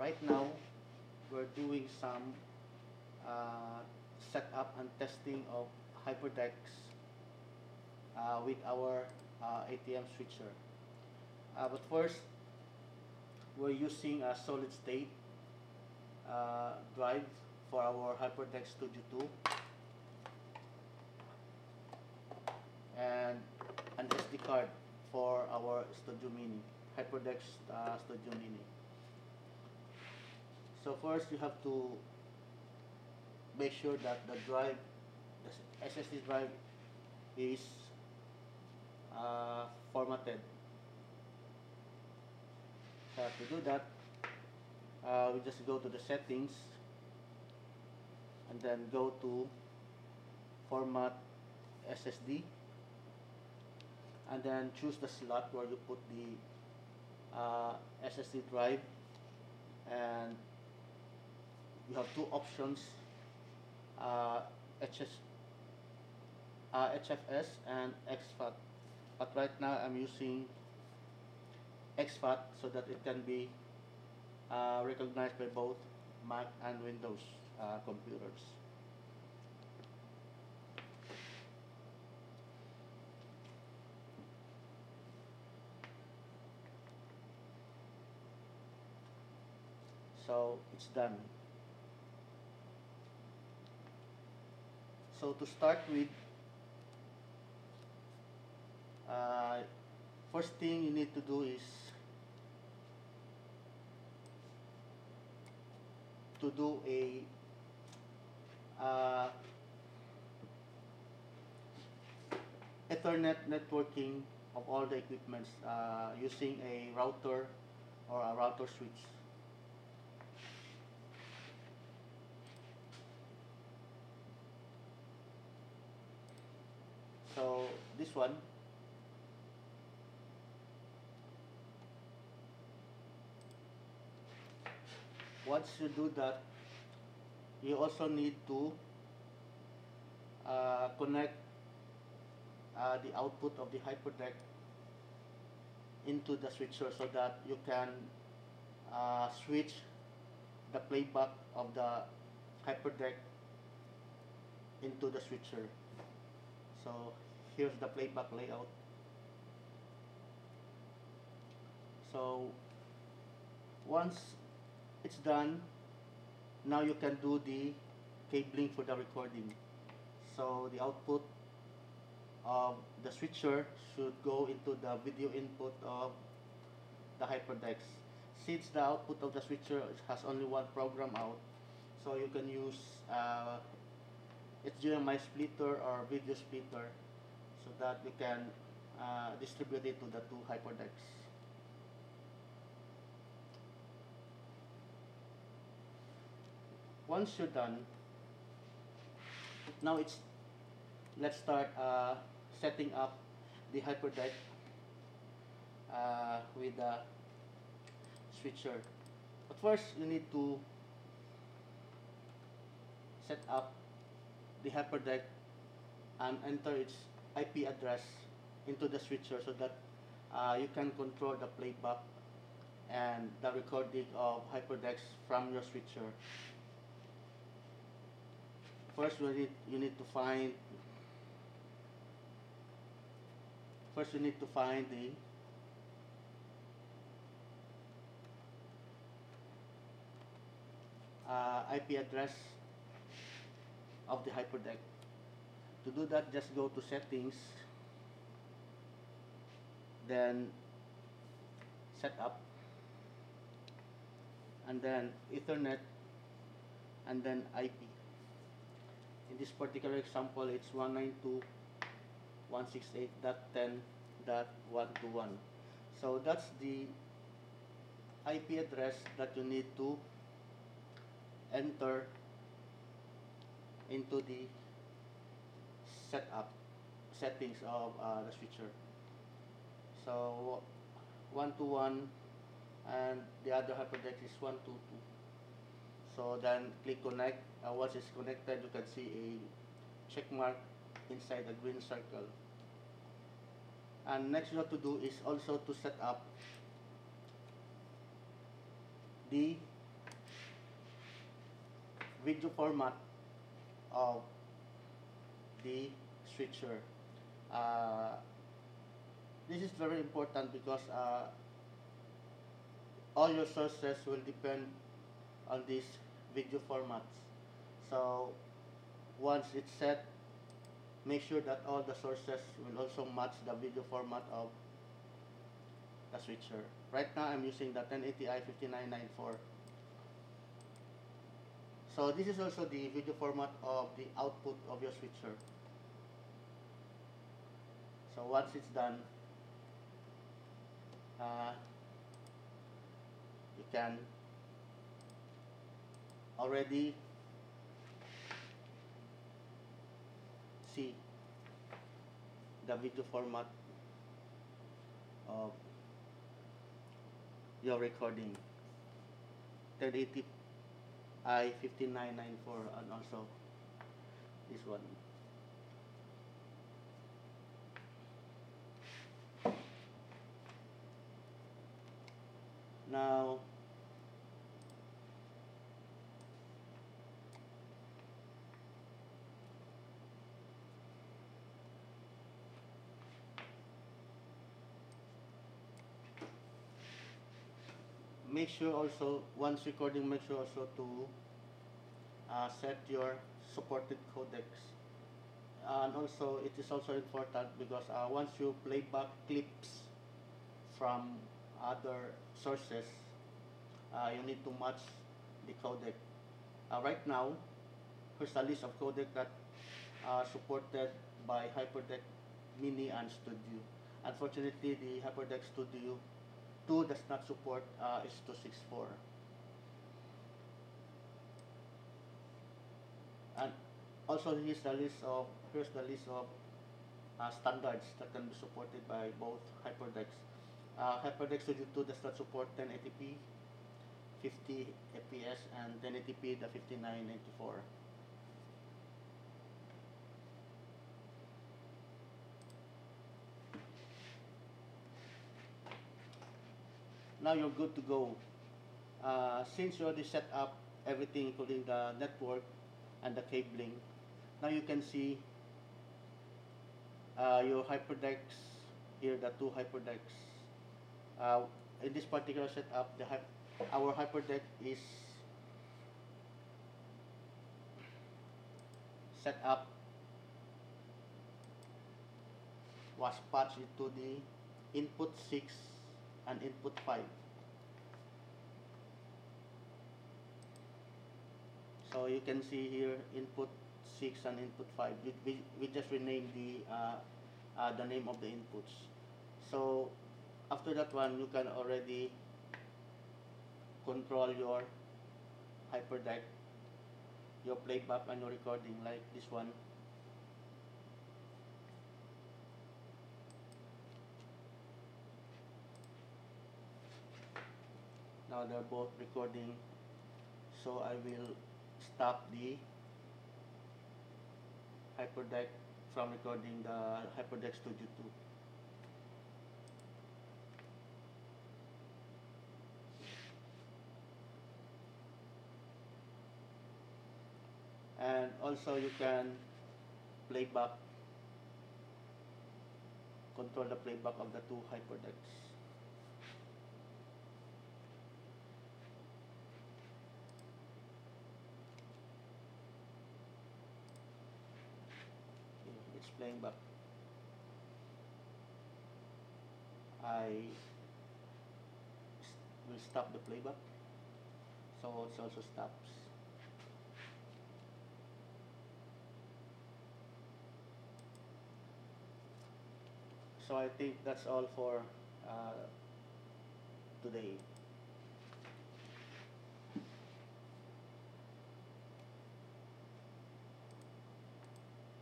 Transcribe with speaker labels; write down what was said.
Speaker 1: right now we're doing some setup and testing of Hyperdecks with our ATM switcher. But first, we're using a solid state drive for our Hyperdeck Studio 2 and an SD card for our Studio Mini, Hyperdeck Studio Mini. So first you have to make sure that the drive, the SSD drive is formatted. So to do that, we just go to the settings and then go to format SSD and then choose the slot where you put the SSD drive, and you have two options, HFS and exFAT, but right now I'm using exFAT so that it can be recognized by both Mac and Windows computers. So it's done. So to start with, first thing you need to do is to do a Ethernet networking of all the equipments using a router or a router switch. So this one, once you do that, you also need to connect the output of the Hyperdeck into the switcher so that you can switch the playback of the Hyperdeck into the switcher. So here's the playback layout. So once it's done, now you can do the cabling for the recording. So the output of the switcher should go into the video input of the Hyperdecks. Since the output of the switcher has only one program out, so you can use HDMI splitter or video splitter so that you can distribute it to the two Hyperdecks. Once you're done, now let's start setting up the Hyperdeck with the switcher. But first, you need to set up the Hyperdeck and enter its IP address into the switcher so that you can control the playback and the recording of Hyperdecks from your switcher. First, you need to find the IP address of the Hyperdeck. To do that, just go to settings, then setup, and then Ethernet, and then IP. In this particular example, it's 192.168.10.121. So that's the IP address that you need to enter into the settings of the switcher. So 121 and the other Hyperdeck is 122. So then click connect. Once it's connected, you can see a check mark inside the green circle. And next you have to do is also to set up the video format of the switcher. Uh, this is very important because all your sources will depend on these video formats. So once it's set, make sure that all the sources will also match the video format of the switcher. Right now I'm using the 1080i 5994. So this is also the video format of the output of your switcher. So once it's done, uh, you can already see the video format of your recording, 1080i 5994, and also this one. Now make sure also, once recording, make sure also to set your supported codecs. And also it is also important because once you play back clips from other sources, you need to match the codec. Right now, here's a list of codec that are supported by Hyperdeck Mini and Studio. Unfortunately, the Hyperdeck Studio 2 does not support S264. And also here's the list of standards that can be supported by both Hyperdecks. Hyperdeck Studio 2 does not support 1080p, 50 fps, and 1080p the 5994. Now you're good to go. Since you already set up everything including the network and the cabling, now you can see your hyperdecks here, the two hyperdecks. In this particular setup, our hyperdeck is set up, was patched into the input 6 and input 5. So you can see here input 6 and input 5. We just renamed the name of the inputs. So after that one, you can already control your hyperdeck, your playback and your recording, like this one. Now they're both recording, so I will stop the Hyperdeck from recording the Hyperdeck Studio 2. And also you can playback, control the playback of the two Hyperdecks. It's playing back. I will stop the playback, so it also stops. So I think that's all for today.